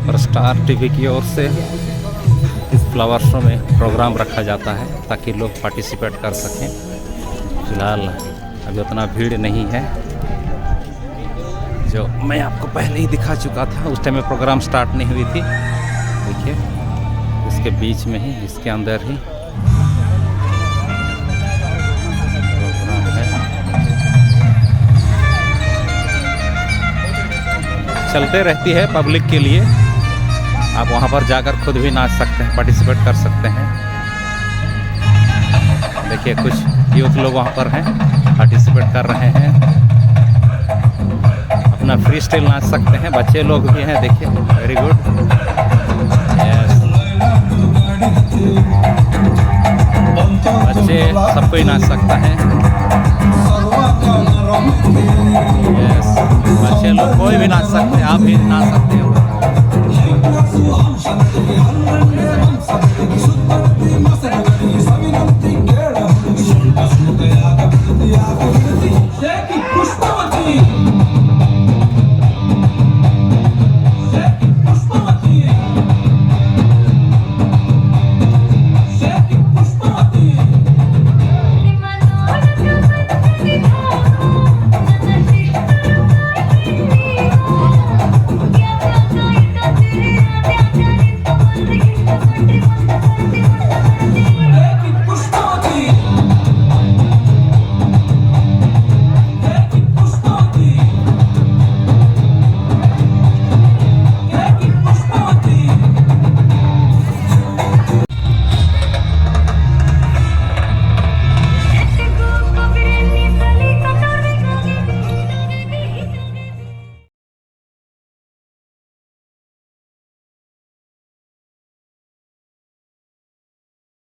और star TV की ओर से इस फ्लावर शो में प्रोग्राम रखा जाता है ताकि लोग पार्टिसिपेट कर सकें। फिलहाल अभी उतना भीड़ नहीं है, जो मैं आपको पहले ही दिखा चुका था। उस टाइम में प्रोग्राम स्टार्ट नहीं हुई थी। देखिए इसके बीच में ही, इसके अंदर ही प्रोग्राम है। चलते रहती है पब्लिक के लिए। आप वहाँ पर जाकर खुद भी नाच सकते हैं, पार्टिसिपेट कर सकते हैं। देखिए कुछ यूथ लोग वहाँ पर हैं, पार्टिसिपेट कर रहे हैं, अपना फ्री स्टाइल नाच सकते हैं। बच्चे लोग भी हैं, देखिए वेरी गुड। यस, बच्चे सब कोई नाच सकता है। यस, बच्चे लोग कोई भी नाच सकते हैं, आप भी नाच सकते हो।